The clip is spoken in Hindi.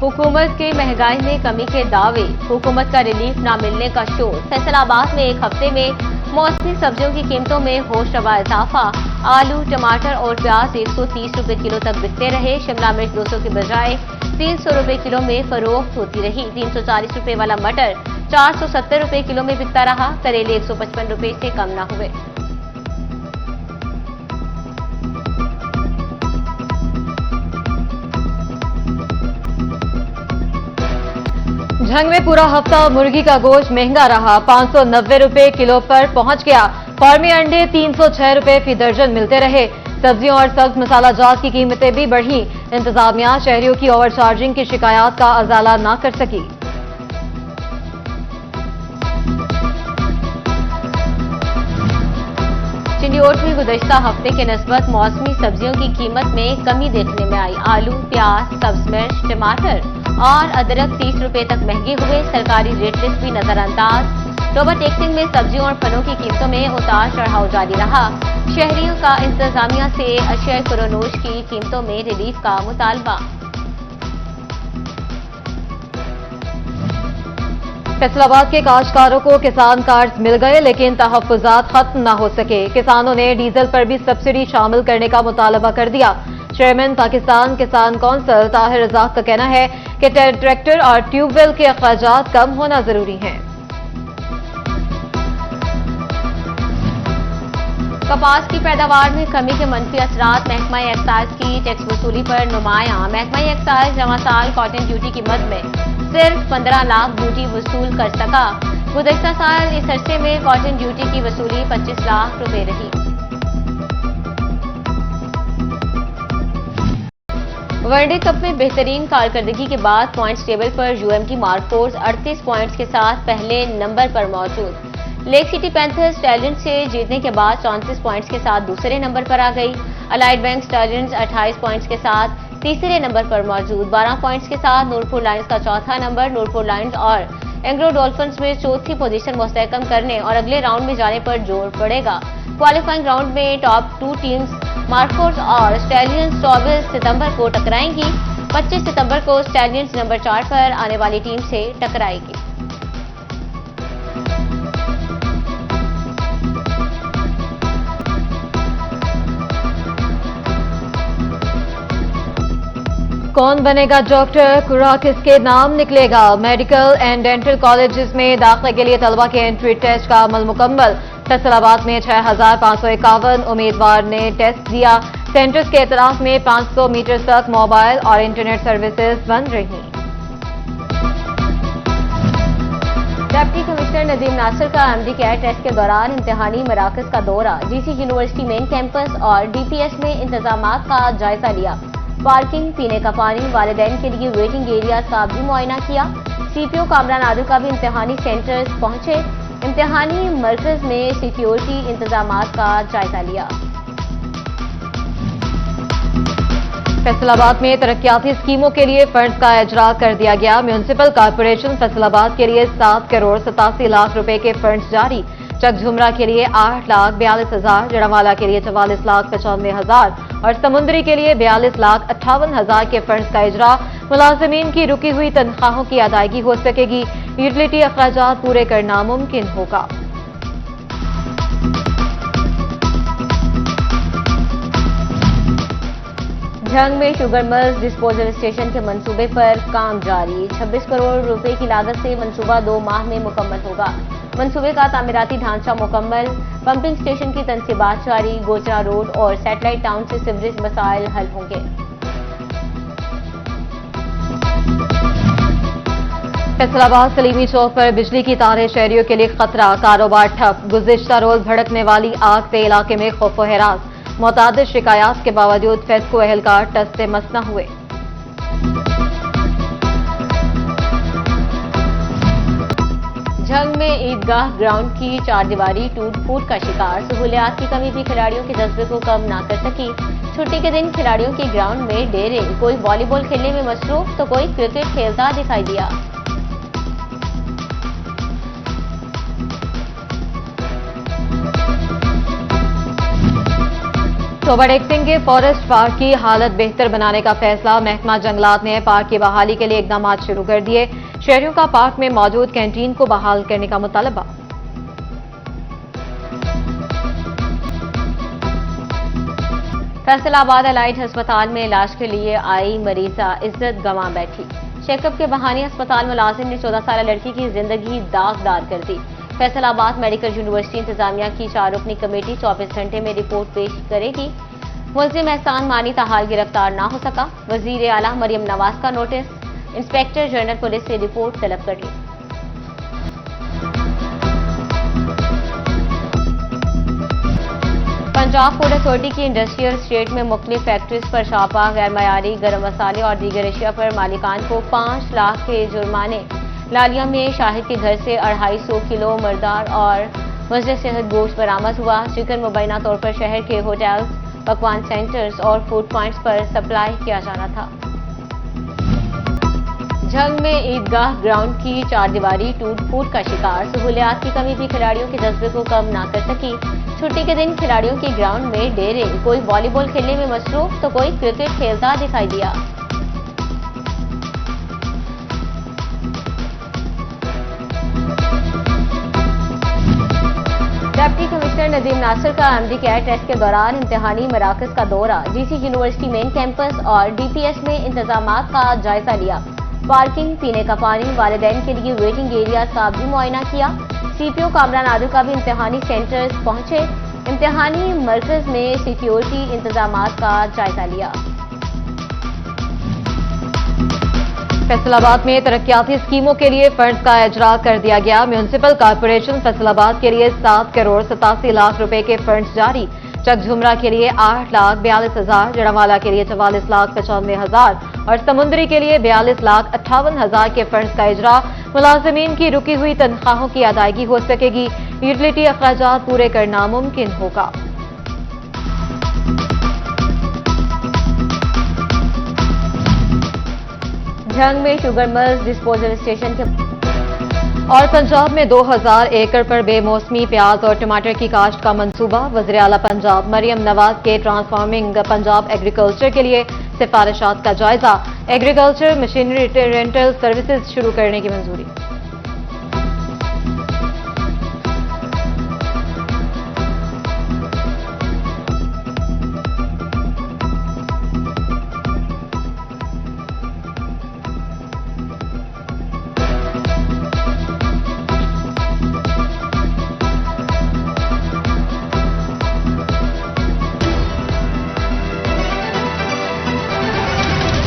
हुकूमत की महंगाई में कमी के दावे, हुकूमत का रिलीफ न मिलने का शोर। फैसलाबाद में एक हफ्ते में मौसमी सब्जियों की कीमतों में होशरबा इजाफा। आलू, टमाटर और प्याज 130 रुपए किलो तक बिकते रहे। शिमला मिर्च 200 के बजाय 300 रुपए किलो में फरोख्त होती रही। 340 रुपए वाला मटर 470 रुपए किलो में बिकता रहा। करेले 155 रुपए से कम न हुए। झंग में पूरा हफ्ता मुर्गी का गोश्त महंगा रहा। 590 रुपए किलो पर पहुंच गया। फार्मी अंडे 306 रुपए फी दर्जन मिलते रहे। सब्जियों और सब्ज मसाला जात की कीमतें भी बढ़ी। इंतजामिया शहरियों की ओवरचार्जिंग की शिकायत का अजाला न कर सकी। चिलियोट में गुज़श्ता हफ्ते के निस्बत मौसमी सब्जियों की कीमत में कमी देखने में आई। आलू, प्याज, सब्ज मिर्च, टमाटर और अदरक 30 रुपए तक महंगे हुए। सरकारी रेट लिस्ट भी नजरअंदाज। टोबा टेक्सिंग में सब्जियों और फलों की कीमतों में उतार चढ़ाव जारी रहा। शहरियों का इंतजामिया से अशिया खुरोनोश की कीमतों में रिलीफ का मुतालबा। फैसलाबाद के काश्तकारों को किसान कार्ड मिल गए, लेकिन तहफ्फुजात खत्म न हो सके। किसानों ने डीजल पर भी सब्सिडी शामिल करने का मुतालबा कर दिया। चेयरमैन पाकिस्तान किसान कौंसिल ताहिर रज़ाक का कहना है कि ट्रैक्टर और ट्यूबवेल के अखराजात कम होना जरूरी हैं। कपास की पैदावार में कमी के मनफी असरात। महकमा एक्साइज की टैक्स वसूली पर नुमायां। महकमा एक्साइज रवां साल कॉटन ड्यूटी की मद में सिर्फ 15 लाख ड्यूटी वसूल कर सका। गुज़श्ता साल इस अरसे में कॉटन ड्यूटी की वसूली 25 लाख रुपए रही। वनडे कप में बेहतरीन कारकर्दगी के बाद पॉइंट्स टेबल पर यूएमटी मार्कोर्स 38 पॉइंट्स के साथ पहले नंबर पर मौजूद। लेक सिटी पैंथर्स स्टैलियंस से जीतने के बाद 34 पॉइंट्स के साथ दूसरे नंबर पर आ गई। अलाइड बैंक स्टैलियंस 28 पॉइंट्स के साथ तीसरे नंबर पर मौजूद। 12 पॉइंट्स के साथ नूरपुर लायंस का चौथा नंबर। नूरपुर लायंस और एंग्रो डॉल्फिन्स में चौथी पोजीशन मुस्तहकम करने और अगले राउंड में जाने पर जोर पड़ेगा। क्वालिफाइंग राउंड में टॉप 2 टीम्स मार्कोर्स और स्टैलियंस 24 सितंबर को टकराएंगी। 25 सितंबर को स्टैलियंस नंबर 4 पर आने वाली टीम से टकराएगी। कौन बनेगा डॉक्टर, कुरा किसके नाम निकलेगा। मेडिकल एंड डेंटल कॉलेजेस में दाखिले के लिए तलबा के एंट्री टेस्ट का अमल मुकम्मल। फैसलाबाद में 6551 उम्मीदवार ने टेस्ट दिया। सेंटर्स के इतराफ में 500 मीटर तक मोबाइल और इंटरनेट सर्विसेज बंद रही। डिप्टी कमिश्नर नदीम नासिर का एमडी कैट टेस्ट के दौरान इम्तिहानी मराकज का दौरा। जीसी यूनिवर्सिटी मेन कैंपस और डीपीएस में इंतजामात का जायजा लिया। पार्किंग, पीने का पानी, वालिदैन के लिए वेटिंग एरियाज का भी मुआयना किया। सीपीओ कामरान आदिल का भी इम्तिहानी सेंटर्स पहुंचे। इम्तिहानी मरकज में सिक्योरिटी इंतजामात का जायजा लिया। फैसलाबाद में तरक्याती स्कीमों के लिए फंड्स का इजरा कर दिया गया। म्यूनिसिपल कॉर्पोरेशन फैसलाबाद के लिए 7 करोड़ 87 लाख रुपए के फंड्स जारी। चकझुमरा के लिए 8,42,000, जड़ावाला के लिए 44,95,000 और समुद्री के लिए 42,58,000 के फंड्स का इजरा। मुलाजिमीन की रुकी हुई तनख्वाहों की अदायगी हो सकेगी। यूटिलिटी अखराजात पूरे करना मुमकिन होगा। झंग में शुगर मिल्स डिस्पोजल स्टेशन के मंसूबे पर काम जारी। 26 करोड़ रुपए की लागत से मंसूबा 2 माह में मुकम्मल होगा। मंसूबे का तामीराती ढांचा मुकम्मल। पंपिंग स्टेशन की तनसीबात जारी। गोचरा रोड और सैटेलाइट टाउन से सीवरेज मसाइल हल होंगे। फैसलाबाद सलीमी चौक पर बिजली की तारें शहरियों के लिए खतरा। कारोबार ठप। गुज़िश्ता रोज भड़कने वाली आग से इलाके में खौफ व हिरास। मुतादिद शिकायत के बावजूद फेस्को एहलकार टस से मस न हुए। झंग में ईदगाह ग्राउंड की चारदीवारी टूट फूट का शिकार। सहूलियात की कमी भी खिलाड़ियों के जज्बे को कम ना कर सकी। छुट्टी के दिन खिलाड़ियों के ग्राउंड में डेरे। कोई वॉलीबॉल खेलने में मसरूफ तो कोई क्रिकेट खेलता दिखाई दिया। सोबड़ेक सिंह के फॉरेस्ट पार्क की हालत बेहतर बनाने का फैसला। महकमा जंगलात ने पार्क की बहाली के लिए इकदाम शुरू कर दिए। शहरियों का पार्क में मौजूद कैंटीन को बहाल करने का मुतालबा। फैसलाबाद अलाइड अस्पताल में इलाज के लिए आई मरीजा इज्जत गंवा बैठी। चेकअप के बहाने अस्पताल मुलाजिम ने 14 साल लड़की की जिंदगी दागदार कर दी। फैसलाबाद मेडिकल यूनिवर्सिटी इंतजामिया की 4 रुकनी कमेटी 24 घंटे में रिपोर्ट पेश करेगी। मुलजिम एहसान मानी ताहाल गिरफ्तार ना हो सका। वजीर आला मरियम नवाज का नोटिस। इंस्पेक्टर जनरल पुलिस से रिपोर्ट तलब कर ली। पंजाब फूड अथॉरिटी की इंडस्ट्रियल स्टेट में मुख्तलिफ फैक्ट्रीज पर छापा। गैर मयारी गर्म मसाले और दीगर अशिया पर मालिकान को 5 लाख के जुर्माने। लालिया में शाहिद के घर से 250 किलो मर्दार और मजलिस सेहत गोश्त बरामद हुआ। चिकन मुबैना तौर पर शहर के होटल्स, पकवान सेंटर्स और फूड पॉइंट्स पर सप्लाई किया जा रहा था। झंग में ईदगाह ग्राउंड की 4 दीवारी टूट फूट का शिकार। सहूलियात की कमी भी खिलाड़ियों के जज्बे को कम ना कर सकी। छुट्टी के दिन खिलाड़ियों के ग्राउंड में डेरे, कोई वॉलीबॉल खेलने में मसरूफ तो कोई क्रिकेट खेलता दिखाई दिया। डिप्टी कमिश्नर नदीम नासिर का एमडी कैट टेस्ट के दौरान इम्तिहानी मराकज का दौरा। डीसी यूनिवर्सिटी मेन कैंपस और डीपीएस में इंतजामात का जायजा लिया। पार्किंग, पीने का पानी, वालिदैन के लिए वेटिंग एरियाज का भी मुआयना किया। सीपीओ कामरान आदिल का भी इम्तिहानी सेंटर्स पहुंचे। इम्तिहानी मरकज में सिक्योरिटी इंतजामात का जायजा लिया। फैसलाबाद में तरक्याती स्कीमों के लिए फंड्स का इजरा कर दिया गया। म्यूनिसिपल कॉर्पोरेशन फैसलाबाद के लिए 7 करोड़ 87 लाख रुपए के फंड्स जारी। चकझुमरा के लिए 8,42,000, जड़ावाला के लिए 44,95,000 और समुंदरी के लिए 42,58,000 के फंड्स का इजरा। मुलाजिमीन की रुकी हुई तनख्वाहों की अदायगी हो सकेगी। यूटिलिटी अखराजात पूरे करना मुमकिन होगा। झंग में शुगर मिल्स डिस्पोजल स्टेशन के और पंजाब में 2000 एकड़ पर बेमौसमी प्याज और टमाटर की काश्त का मंसूबा। वज़ीर आला पंजाब मरियम नवाज के ट्रांसफॉर्मिंग पंजाब एग्रीकल्चर के लिए सिफारिशात का जायजा। एग्रीकल्चर मशीनरी रेंटल सर्विसेज शुरू करने की मंजूरी।